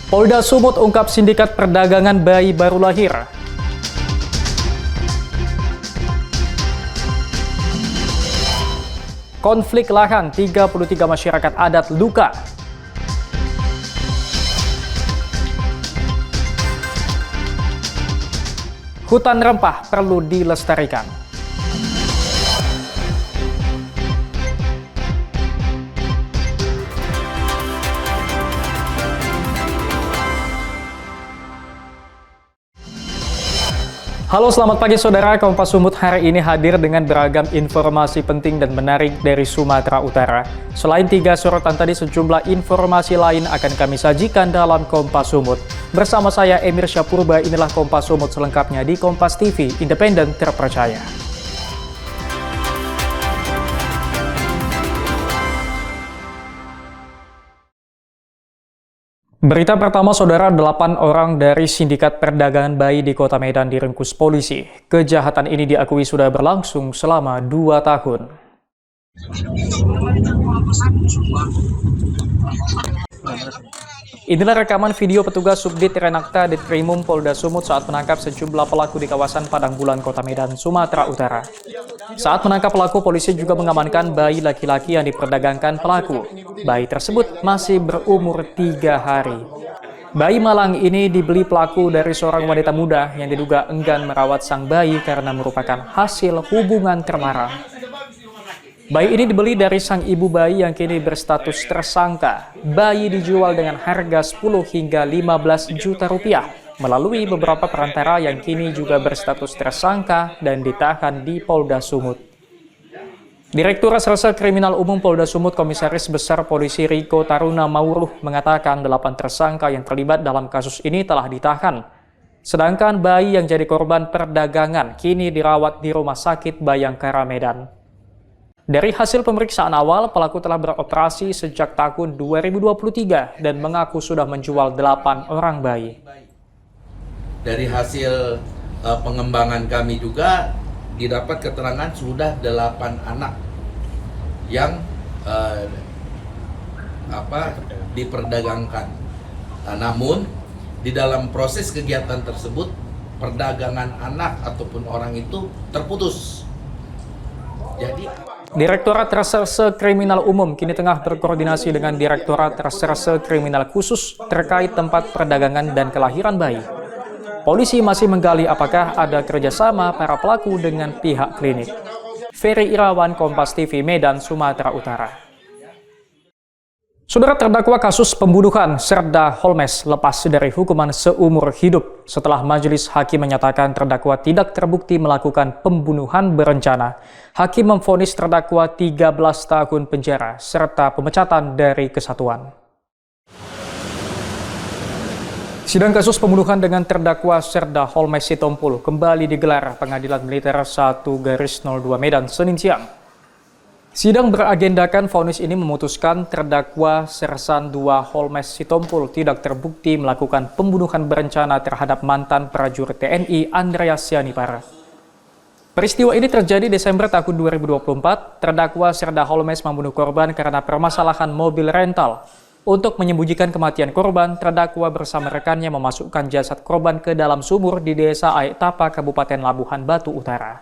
Polda Sumut ungkap sindikat perdagangan bayi baru lahir. Konflik lahan, 33 masyarakat adat luka. Hutan rempah perlu dilestarikan. Halo, selamat pagi saudara. Kompas Sumut hari ini hadir dengan beragam informasi penting dan menarik dari Sumatera Utara. Selain 3 sorotan tadi, sejumlah informasi lain akan kami sajikan dalam Kompas Sumut. Bersama saya Emir Syapurba, inilah Kompas Sumut selengkapnya di Kompas TV, independen terpercaya. Berita pertama, saudara, 8 orang dari sindikat perdagangan bayi di Kota Medan diringkus polisi. Kejahatan ini diakui sudah berlangsung selama 2 tahun. Inilah rekaman video petugas Subdit Renakta Ditkrimum Polda Sumut saat menangkap sejumlah pelaku di kawasan Padang Bulan, Kota Medan, Sumatera Utara. Saat menangkap pelaku, polisi juga mengamankan bayi laki-laki yang diperdagangkan pelaku. Bayi tersebut masih berumur 3 hari. Bayi malang ini dibeli pelaku dari seorang wanita muda yang diduga enggan merawat sang bayi karena merupakan hasil hubungan terlarang. Bayi ini dibeli dari sang ibu bayi yang kini berstatus tersangka. Bayi dijual dengan harga 10 hingga 15 juta rupiah melalui beberapa perantara yang kini juga berstatus tersangka dan ditahan di Polda Sumut. Direktur Reserse Kriminal Umum Polda Sumut, Komisaris Besar Polisi Riko Taruna Mauruh mengatakan 8 tersangka yang terlibat dalam kasus ini telah ditahan. Sedangkan bayi yang jadi korban perdagangan kini dirawat di Rumah Sakit Bayangkara Medan. Dari hasil pemeriksaan awal, pelaku telah beroperasi sejak tahun 2023 dan mengaku sudah menjual 8 orang bayi. Dari hasil pengembangan kami juga didapat keterangan sudah 8 anak yang diperdagangkan. Namun di dalam proses kegiatan tersebut perdagangan anak ataupun orang itu terputus. Jadi Direktorat Reserse Kriminal Umum kini tengah berkoordinasi dengan Direktorat Reserse Kriminal Khusus terkait tempat perdagangan dan kelahiran bayi. Polisi masih menggali apakah ada kerjasama para pelaku dengan pihak klinik. Ferry Irawan, Kompas TV, Medan, Sumatera Utara. Saudara, terdakwa kasus pembunuhan Serda Holmes lepas dari hukuman seumur hidup setelah majelis hakim menyatakan terdakwa tidak terbukti melakukan pembunuhan berencana. Hakim memvonis terdakwa 13 tahun penjara serta pemecatan dari kesatuan. Sidang kasus pembunuhan dengan terdakwa Serda Holmes Sitompul kembali digelar Pengadilan Militer 1/02 Medan Senin siang. Sidang beragendakan vonis ini memutuskan terdakwa Sersan II Holmes Sitompul tidak terbukti melakukan pembunuhan berencana terhadap mantan prajurit TNI Andreas Sianipar. Peristiwa ini terjadi Desember tahun 2024. Terdakwa Serda Holmes membunuh korban karena permasalahan mobil rental. Untuk menyembunyikan kematian korban, terdakwa bersama rekannya memasukkan jasad korban ke dalam sumur di Desa Aektapa, Kabupaten Labuhan Batu Utara.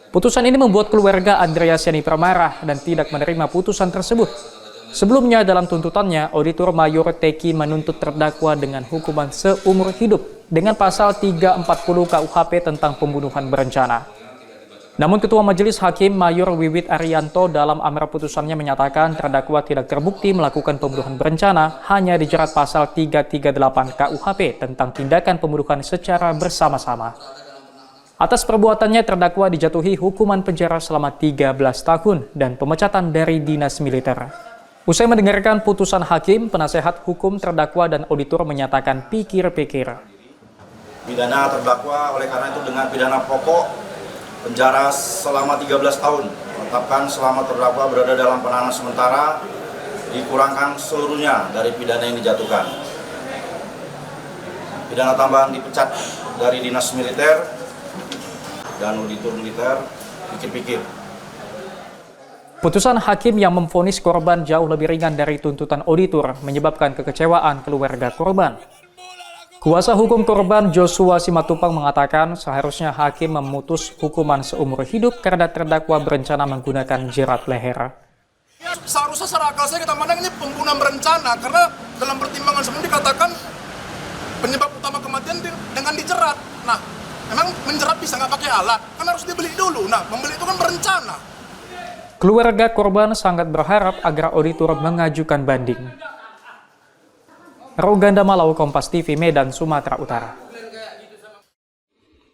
Putusan ini membuat keluarga Andreas Sianipar marah dan tidak menerima putusan tersebut. Sebelumnya dalam tuntutannya, Auditor Mayor Teki menuntut terdakwa dengan hukuman seumur hidup dengan pasal 340 KUHP tentang pembunuhan berencana. Namun Ketua Majelis Hakim Mayor Wiwit Arianto dalam amar putusannya menyatakan terdakwa tidak terbukti melakukan pembunuhan berencana, hanya dijerat pasal 338 KUHP tentang tindakan pembunuhan secara bersama-sama. Atas perbuatannya, terdakwa dijatuhi hukuman penjara selama 13 tahun dan pemecatan dari dinas militer. Usai mendengarkan putusan hakim, penasehat hukum terdakwa dan auditor menyatakan pikir-pikir. Pidana terdakwa oleh karena itu dengan pidana pokok penjara selama 13 tahun. Menetapkan selama terdakwa berada dalam penahanan sementara, dikurangkan seluruhnya dari pidana yang dijatuhkan. Pidana tambahan dipecat dari dinas militer dan auditor militer pikir-pikir. Putusan hakim yang memvonis korban jauh lebih ringan dari tuntutan auditor menyebabkan kekecewaan keluarga korban. Kuasa hukum korban Joshua Simatupang mengatakan seharusnya hakim memutus hukuman seumur hidup karena terdakwa berencana menggunakan jerat leher. Seharusnya secara akal saya kita pandang ini pembunuhan berencana karena dalam pertimbangan sebelum dikatakan penyebab utama kematian dengan dijerat. Nah, memang menjerat bisa nggak pakai alat, kan harus dibeli dulu. Nah, membeli itu kan berencana. Keluarga korban sangat berharap agar auditor mengajukan banding. Roganda Malau, Kompas TV, Medan, Sumatera Utara.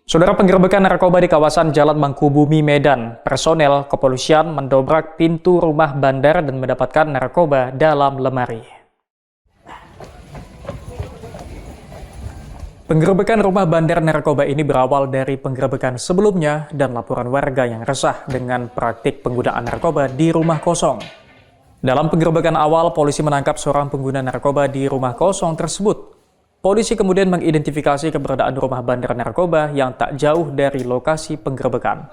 Saudara, penggerebekan narkoba di kawasan Jalan Mangkubumi, Medan. Personel kepolisian mendobrak pintu rumah bandar dan mendapatkan narkoba dalam lemari. Penggerebekan rumah bandar narkoba ini berawal dari penggerebekan sebelumnya dan laporan warga yang resah dengan praktik penggunaan narkoba di rumah kosong. Dalam penggerebekan awal, polisi menangkap seorang pengguna narkoba di rumah kosong tersebut. Polisi kemudian mengidentifikasi keberadaan rumah bandar narkoba yang tak jauh dari lokasi penggerebekan.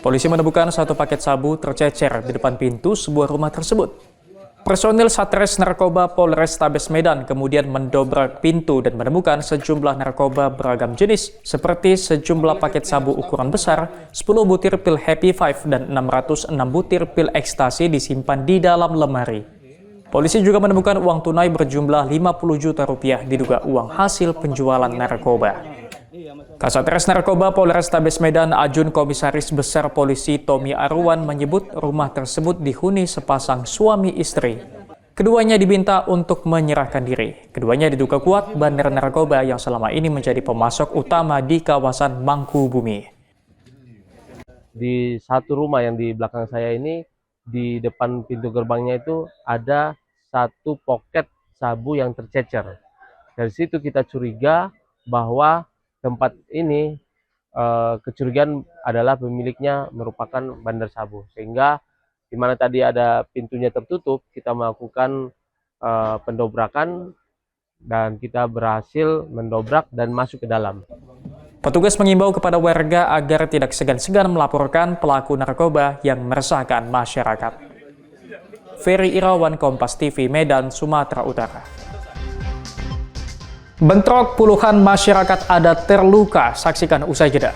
Polisi menemukan satu paket sabu tercecer di depan pintu sebuah rumah tersebut. Personil Satres Narkoba Polrestabes Medan kemudian mendobrak pintu dan menemukan sejumlah narkoba beragam jenis seperti sejumlah paket sabu ukuran besar, 10 butir pil Happy Five dan 606 butir pil ekstasi disimpan di dalam lemari. Polisi juga menemukan uang tunai berjumlah 50 juta rupiah diduga uang hasil penjualan narkoba. Kasatres Narkoba Polrestabes Medan Ajun Komisaris Besar Polisi Tommy Arwan menyebut rumah tersebut dihuni sepasang suami istri. Keduanya diminta untuk menyerahkan diri. Keduanya diduga kuat bandar narkoba yang selama ini menjadi pemasok utama di kawasan Mangkubumi. Di satu rumah yang di belakang saya ini, di depan pintu gerbangnya itu ada satu poket sabu yang tercecer. Dari situ kita curiga bahwa tempat ini kecurigaan adalah pemiliknya merupakan bandar sabu, sehingga di mana tadi ada pintunya tertutup, kita melakukan pendobrakan dan kita berhasil mendobrak dan masuk ke dalam. Petugas mengimbau kepada warga agar tidak segan-segan melaporkan pelaku narkoba yang meresahkan masyarakat. Ferry Irawan, Kompas TV, Medan, Sumatera Utara. Bentrok puluhan masyarakat adat terluka, saksikan usai jeda.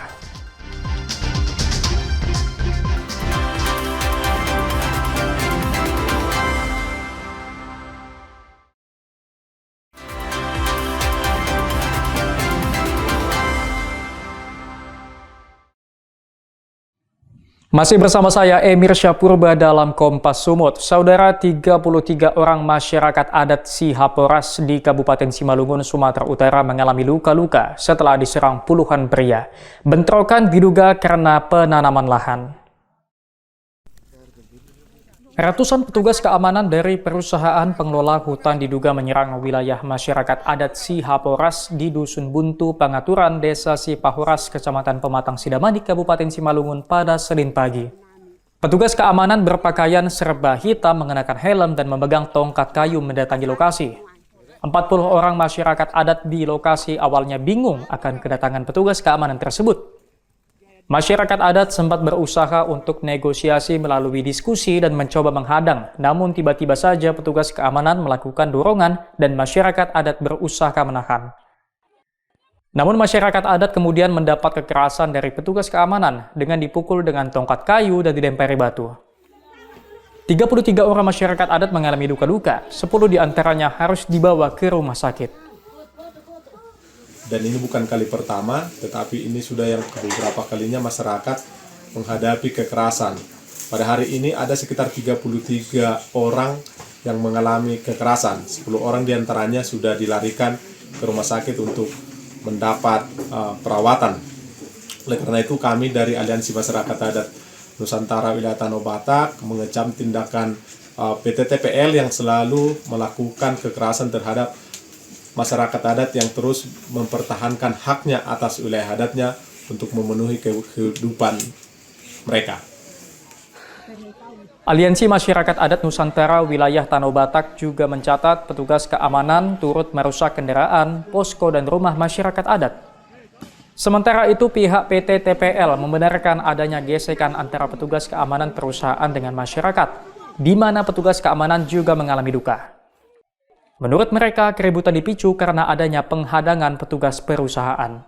Masih bersama saya Emir Syapurba dalam Kompas Sumut. Saudara, 33 orang masyarakat adat Sihaporas di Kabupaten Simalungun, Sumatera Utara mengalami luka-luka setelah diserang puluhan pria. Bentrokan diduga karena penanaman lahan. Ratusan petugas keamanan dari perusahaan pengelola hutan diduga menyerang wilayah masyarakat adat Sihaporas di Dusun Buntu, Pangaturan, Desa Sipahoras, Kecamatan Pematang Sidamani, Kabupaten Simalungun pada Senin pagi. Petugas keamanan berpakaian serba hitam, mengenakan helm dan memegang tongkat kayu mendatangi lokasi. 40 orang masyarakat adat di lokasi awalnya bingung akan kedatangan petugas keamanan tersebut. Masyarakat adat sempat berusaha untuk negosiasi melalui diskusi dan mencoba menghadang, namun tiba-tiba saja petugas keamanan melakukan dorongan dan masyarakat adat berusaha menahan. Namun masyarakat adat kemudian mendapat kekerasan dari petugas keamanan dengan dipukul dengan tongkat kayu dan dilempari batu. 33 orang masyarakat adat mengalami luka-luka, 10 diantaranya harus dibawa ke rumah sakit. Dan ini bukan kali pertama, tetapi ini sudah yang beberapa kalinya masyarakat menghadapi kekerasan. Pada hari ini ada sekitar 33 orang yang mengalami kekerasan. 10 orang diantaranya sudah dilarikan ke rumah sakit untuk mendapat perawatan. Oleh karena itu kami dari Aliansi Masyarakat Adat Nusantara Wilayah Tanah Batak mengecam tindakan PT TPL yang selalu melakukan kekerasan terhadap masyarakat adat yang terus mempertahankan haknya atas wilayah adatnya untuk memenuhi kehidupan mereka. Aliansi Masyarakat Adat Nusantara Wilayah Tanah Batak juga mencatat petugas keamanan turut merusak kendaraan, posko, dan rumah masyarakat adat. Sementara itu, pihak PT TPL membenarkan adanya gesekan antara petugas keamanan perusahaan dengan masyarakat, di mana petugas keamanan juga mengalami duka. Menurut mereka, keributan dipicu karena adanya penghadangan petugas perusahaan.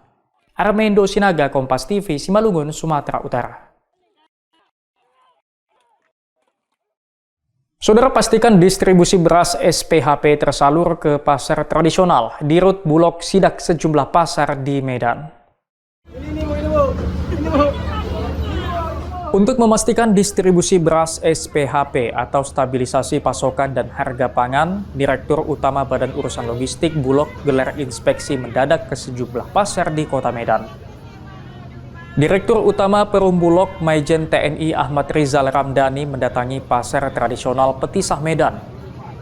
Armendo Sinaga, Kompas TV, Simalungun, Sumatera Utara. Saudara, pastikan distribusi beras SPHP tersalur ke pasar tradisional di rut Bulog sidak sejumlah pasar di Medan. Untuk memastikan distribusi beras SPHP atau stabilisasi pasokan dan harga pangan, Direktur Utama Badan Urusan Logistik Bulog gelar inspeksi mendadak ke sejumlah pasar di Kota Medan. Direktur Utama Perum Bulog Maijen TNI Ahmad Rizal Ramdhani mendatangi pasar tradisional Petisah Medan.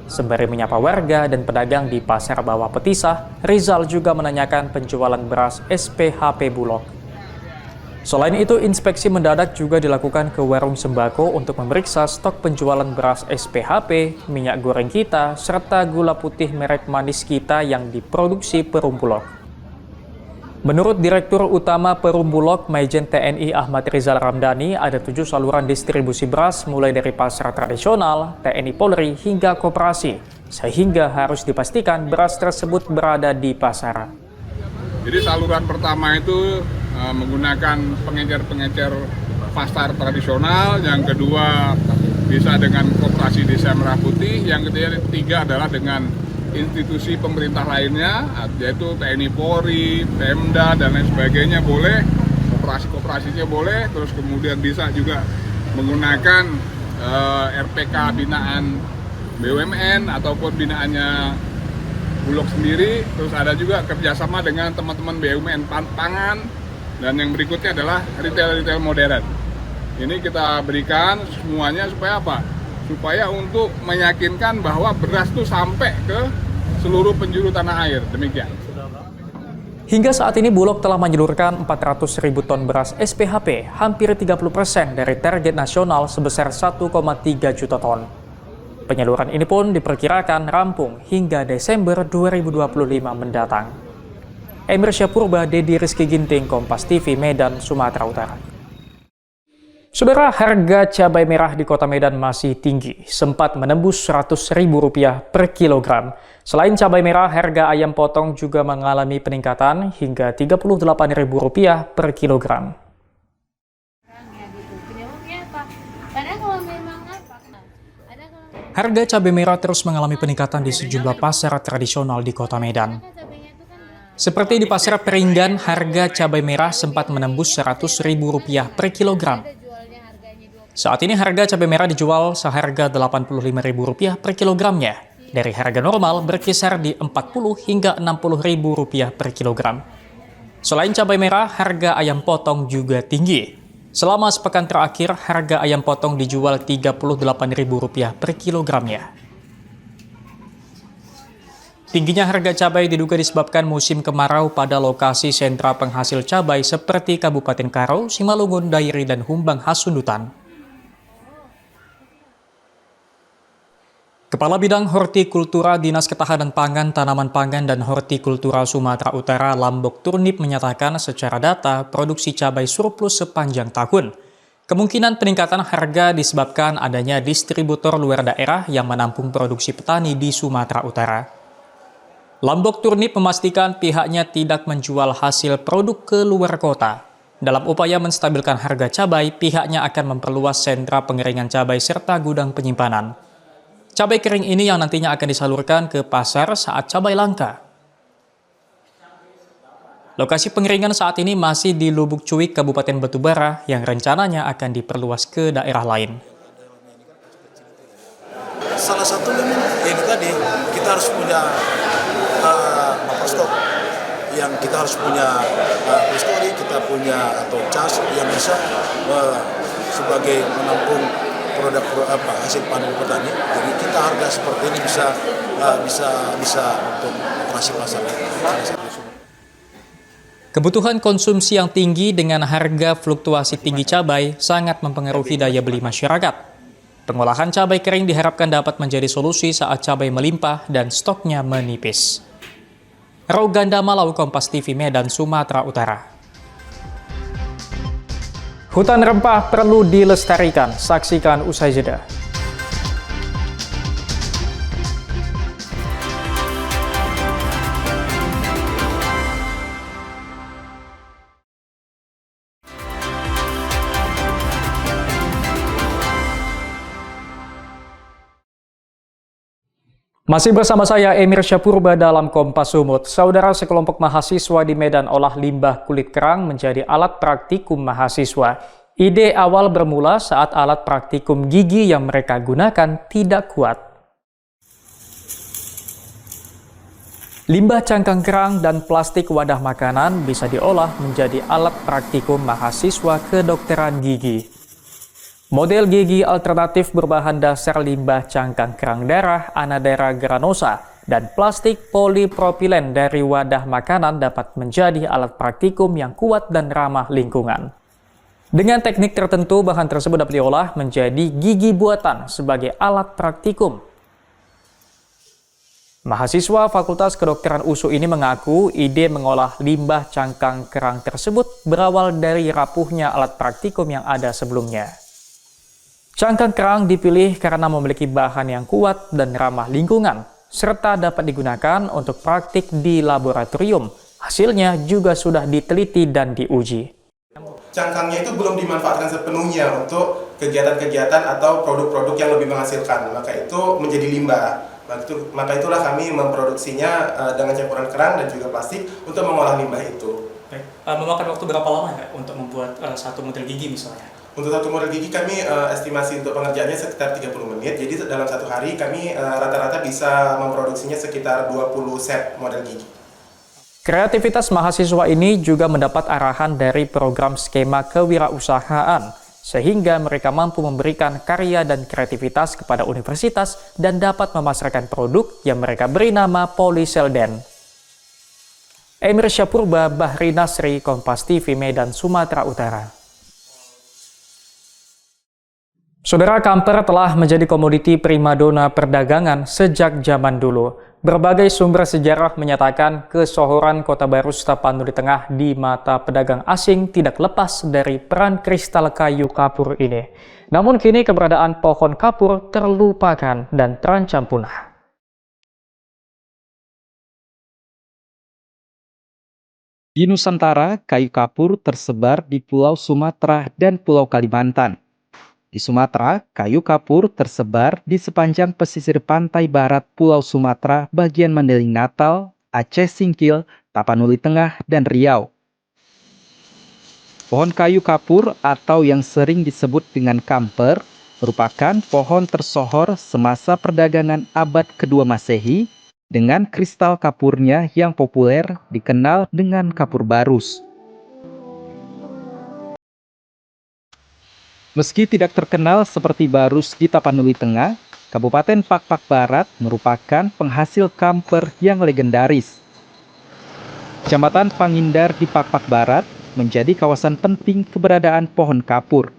Sembari menyapa warga dan pedagang di pasar bawah Petisah, Rizal juga menanyakan penjualan beras SPHP Bulog. Selain itu, inspeksi mendadak juga dilakukan ke warung sembako untuk memeriksa stok penjualan beras SPHP, minyak goreng kita, serta gula putih merek manis kita yang diproduksi Perum Bulog. Menurut Direktur Utama Perum Bulog Maijen TNI Ahmad Rizal Ramdhani, ada 7 saluran distribusi beras mulai dari pasar tradisional, TNI Polri, hingga koperasi, sehingga harus dipastikan beras tersebut berada di pasaran. Jadi saluran pertama itu menggunakan pengecer-pengecer pasar tradisional, yang kedua bisa dengan koperasi desa Merah Putih, yang ketiga adalah dengan institusi pemerintah lainnya, yaitu TNI Polri, Pemda, dan lain sebagainya boleh, koperasi-koperasinya boleh, terus kemudian bisa juga menggunakan RPK binaan BUMN ataupun binaannya Bulog sendiri, terus ada juga kerjasama dengan teman-teman BUMN pangan, dan yang berikutnya adalah retail-retail modern. Ini kita berikan semuanya supaya apa? Supaya untuk meyakinkan bahwa beras itu sampai ke seluruh penjuru tanah air. Demikian. Hingga saat ini Bulog telah menyalurkan 400.000 ton beras SPHP, hampir 30% dari target nasional sebesar 1,3 juta ton. Penyaluran ini pun diperkirakan rampung hingga Desember 2025 mendatang. Emir Syapurba, Dedi Rizky Ginting, Kompas TV, Medan, Sumatera Utara. Saudara, harga cabai merah di Kota Medan masih tinggi, sempat menembus Rp100.000 per kilogram. Selain cabai merah, harga ayam potong juga mengalami peningkatan hingga Rp38.000 per kilogram. Harga cabai merah terus mengalami peningkatan di sejumlah pasar tradisional di Kota Medan. Seperti di Pasar Peringgan, harga cabai merah sempat menembus Rp100.000 per kilogram. Saat ini harga cabai merah dijual seharga Rp85.000 per kilogramnya, dari harga normal berkisar di Rp40 hingga Rp60.000 per kilogram. Selain cabai merah, harga ayam potong juga tinggi. Selama sepekan terakhir, harga ayam potong dijual Rp38.000 per kilogramnya. Tingginya harga cabai diduga disebabkan musim kemarau pada lokasi sentra penghasil cabai seperti Kabupaten Karo, Simalungun, Dairi, dan Humbang Hasundutan. Kepala Bidang Hortikultura Dinas Ketahanan Pangan, Tanaman Pangan, dan Hortikultura Sumatera Utara Lambok Turnip menyatakan secara data produksi cabai surplus sepanjang tahun. Kemungkinan peningkatan harga disebabkan adanya distributor luar daerah yang menampung produksi petani di Sumatera Utara. Lambok Turnip memastikan pihaknya tidak menjual hasil produk ke luar kota. Dalam upaya menstabilkan harga cabai, pihaknya akan memperluas sentra pengeringan cabai serta gudang penyimpanan. Cabai kering ini yang nantinya akan disalurkan ke pasar saat cabai langka. Lokasi pengeringan saat ini masih di Lubuk Cuik, Kabupaten Batubara, yang rencananya akan diperluas ke daerah lain. Salah satu yang tadi, kita harus punya buffer stock, yang kita harus punya history, kita punya atau cas yang bisa sebagai menampung produk hasil panen petani. Jadi kita harga seperti ini bisa untuk operasi pasar. Kebutuhan konsumsi yang tinggi dengan harga fluktuasi tinggi cabai sangat mempengaruhi daya beli masyarakat. Pengolahan cabai kering diharapkan dapat menjadi solusi saat cabai melimpah dan stoknya menipis. Roganda Malau, Kompas TV, Medan, Sumatera Utara. Hutan rempah perlu dilestarikan. Saksikan usai jeda. Masih bersama saya Emir Syapurba dalam Kompas Sumut. Saudara, sekelompok mahasiswa di Medan olah limbah kulit kerang menjadi alat praktikum mahasiswa. Ide awal bermula saat alat praktikum gigi yang mereka gunakan tidak kuat. Limbah cangkang kerang dan plastik wadah makanan bisa diolah menjadi alat praktikum mahasiswa kedokteran gigi. Model gigi alternatif berbahan dasar limbah cangkang kerang darah Anadera granosa dan plastik polipropilen dari wadah makanan dapat menjadi alat praktikum yang kuat dan ramah lingkungan. Dengan teknik tertentu, bahan tersebut dapat diolah menjadi gigi buatan sebagai alat praktikum. Mahasiswa Fakultas Kedokteran USU ini mengaku ide mengolah limbah cangkang kerang tersebut berawal dari rapuhnya alat praktikum yang ada sebelumnya. Cangkang kerang dipilih karena memiliki bahan yang kuat dan ramah lingkungan, serta dapat digunakan untuk praktik di laboratorium. Hasilnya juga sudah diteliti dan diuji. Cangkangnya itu belum dimanfaatkan sepenuhnya untuk kegiatan-kegiatan atau produk-produk yang lebih menghasilkan, maka itu menjadi limbah. Maka itulah kami memproduksinya dengan campuran kerang dan juga plastik untuk mengolah limbah itu. Memakan waktu berapa lama untuk membuat satu model gigi misalnya? Untuk satu model gigi kami estimasi untuk pengerjaannya sekitar 30 menit. Jadi dalam satu hari kami rata-rata bisa memproduksinya sekitar 20 set model gigi. Kreativitas mahasiswa ini juga mendapat arahan dari program skema kewirausahaan, sehingga mereka mampu memberikan karya dan kreativitas kepada universitas dan dapat memasarkan produk yang mereka beri nama Polyselden. Emir Syapurba, Bahri Nasri, Kompas TV, Medan, Sumatera Utara. Saudara, kamper telah menjadi komoditi primadona perdagangan sejak zaman dulu. Berbagai sumber sejarah menyatakan kesohoran Kota Baru Tapanuli Tengah di mata pedagang asing tidak lepas dari peran kristal kayu kapur ini. Namun kini keberadaan pohon kapur terlupakan dan terancam punah. Di Nusantara, kayu kapur tersebar di Pulau Sumatera dan Pulau Kalimantan. Di Sumatera, kayu kapur tersebar di sepanjang pesisir pantai barat Pulau Sumatera bagian Mandailing Natal, Aceh Singkil, Tapanuli Tengah, dan Riau. Pohon kayu kapur atau yang sering disebut dengan kamper merupakan pohon tersohor semasa perdagangan abad kedua Masehi dengan kristal kapurnya yang populer dikenal dengan kapur barus. Meski tidak terkenal seperti barus di Tapanuli Tengah, Kabupaten Pakpak Barat merupakan penghasil kamper yang legendaris. Kecamatan Pangindar di Pakpak Barat menjadi kawasan penting keberadaan pohon kapur.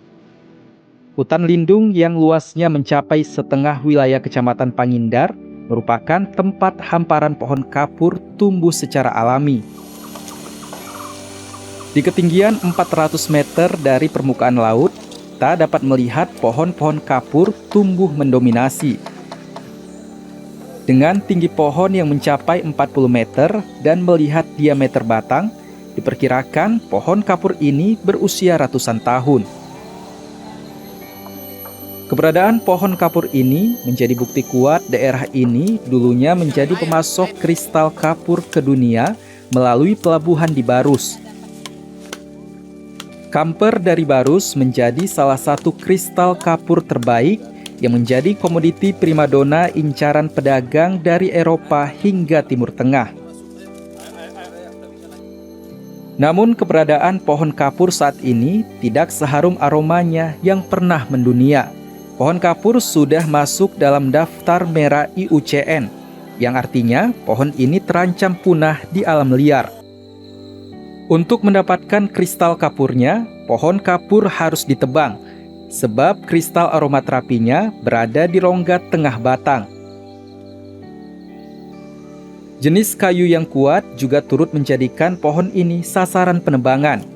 Hutan lindung yang luasnya mencapai setengah wilayah Kecamatan Pangindar merupakan tempat hamparan pohon kapur tumbuh secara alami. Di ketinggian 400 meter dari permukaan laut, kita dapat melihat pohon-pohon kapur tumbuh mendominasi. Dengan tinggi pohon yang mencapai 40 meter dan melihat diameter batang, diperkirakan pohon kapur ini berusia ratusan tahun. Keberadaan pohon kapur ini menjadi bukti kuat daerah ini dulunya menjadi pemasok kristal kapur ke dunia melalui pelabuhan di Barus. Kamper dari Barus menjadi salah satu kristal kapur terbaik yang menjadi komoditi primadona incaran pedagang dari Eropa hingga Timur Tengah. Namun keberadaan pohon kapur saat ini tidak seharum aromanya yang pernah mendunia. Pohon kapur sudah masuk dalam daftar merah IUCN, yang artinya pohon ini terancam punah di alam liar. Untuk mendapatkan kristal kapurnya, pohon kapur harus ditebang, sebab kristal aromaterapinya berada di rongga tengah batang. Jenis kayu yang kuat juga turut menjadikan pohon ini sasaran penebangan.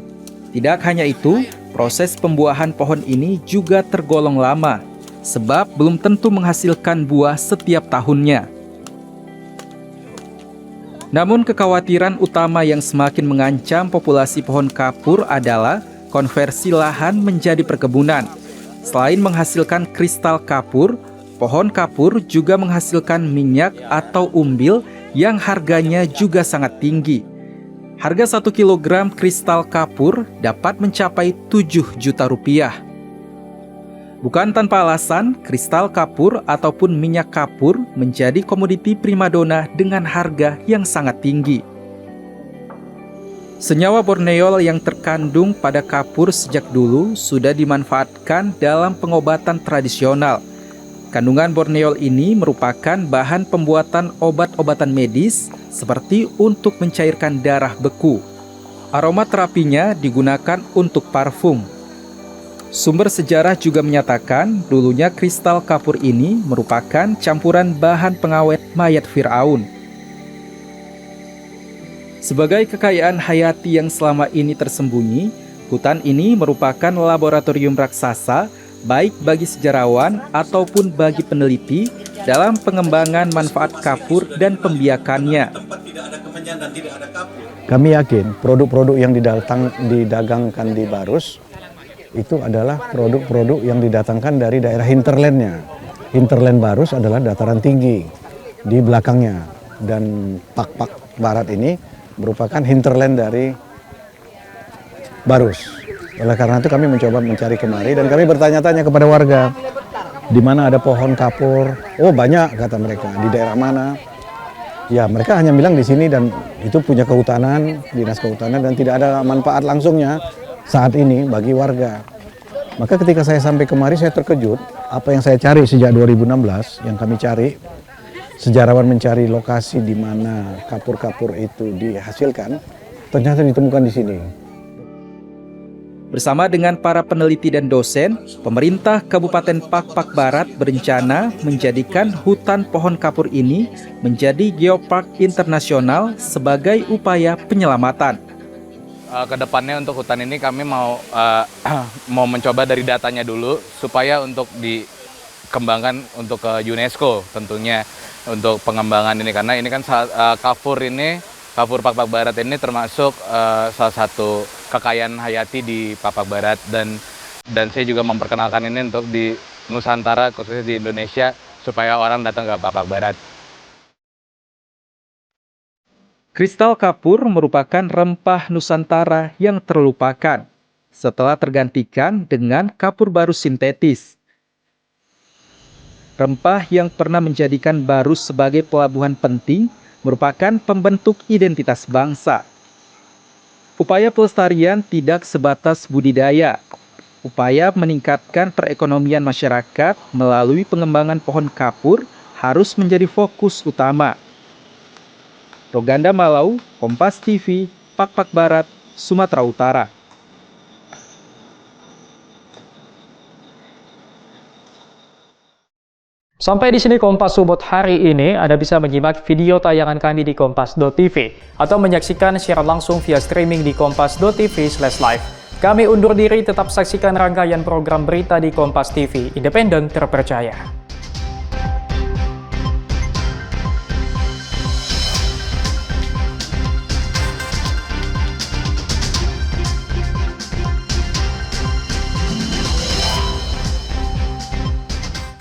Tidak hanya itu, proses pembuahan pohon ini juga tergolong lama, sebab belum tentu menghasilkan buah setiap tahunnya. Namun kekhawatiran utama yang semakin mengancam populasi pohon kapur adalah konversi lahan menjadi perkebunan. Selain menghasilkan kristal kapur, pohon kapur juga menghasilkan minyak atau umbil yang harganya juga sangat tinggi. Harga 1 kg kristal kapur dapat mencapai 7 juta rupiah. Bukan tanpa alasan, kristal kapur ataupun minyak kapur menjadi komoditi primadona dengan harga yang sangat tinggi. Senyawa borneol yang terkandung pada kapur sejak dulu sudah dimanfaatkan dalam pengobatan tradisional. Kandungan borneol ini merupakan bahan pembuatan obat-obatan medis seperti untuk mencairkan darah beku. Aroma terapinya digunakan untuk parfum. Sumber sejarah juga menyatakan dulunya kristal kapur ini merupakan campuran bahan pengawet mayat Firaun. Sebagai kekayaan hayati yang selama ini tersembunyi, hutan ini merupakan laboratorium raksasa baik bagi sejarawan ataupun bagi peneliti dalam pengembangan manfaat kapur dan pembiakannya. Kami yakin produk-produk yang didagangkan di Barus itu adalah produk-produk yang didatangkan dari daerah hinterlandnya. Hinterland Barus adalah dataran tinggi di belakangnya, dan Pak Barat ini merupakan hinterland dari Barus. Oleh karena itu kami mencoba mencari kemari dan kami bertanya-tanya kepada warga, di mana ada pohon kapur? Oh banyak, kata mereka. Di daerah mana? Ya mereka hanya bilang di sini, dan itu punya kehutanan, dinas kehutanan, dan tidak ada manfaat langsungnya saat ini bagi warga. Maka ketika saya sampai kemari saya terkejut, apa yang saya cari sejak 2016, yang kami cari, sejarawan mencari lokasi di mana kapur-kapur itu dihasilkan, ternyata ditemukan di sini. Bersama dengan para peneliti dan dosen, pemerintah Kabupaten Pak Barat berencana menjadikan hutan pohon kapur ini menjadi geopark internasional sebagai upaya penyelamatan. Kedepannya untuk hutan ini kami mau mencoba dari datanya dulu supaya untuk dikembangkan untuk ke UNESCO tentunya untuk pengembangan ini, karena ini kan kapur Pak Barat ini termasuk salah satu kekayaan hayati di Pak Barat, dan saya juga memperkenalkan ini untuk di Nusantara khususnya di Indonesia supaya orang datang ke Pak Barat. Kristal kapur merupakan rempah Nusantara yang terlupakan setelah tergantikan dengan kapur barus sintetis. Rempah yang pernah menjadikan Barus sebagai pelabuhan penting merupakan pembentuk identitas bangsa. Upaya pelestarian tidak sebatas budidaya. Upaya meningkatkan perekonomian masyarakat melalui pengembangan pohon kapur harus menjadi fokus utama. Roganda Malau, Kompas TV, Pak Barat, Sumatera Utara. Sampai di sini Kompas Sumut hari ini. Anda bisa menyimak video tayangan kami di kompas.tv atau menyaksikan siaran langsung via streaming di kompas.tv/live. Kami undur diri, tetap saksikan rangkaian program berita di Kompas TV, independen terpercaya.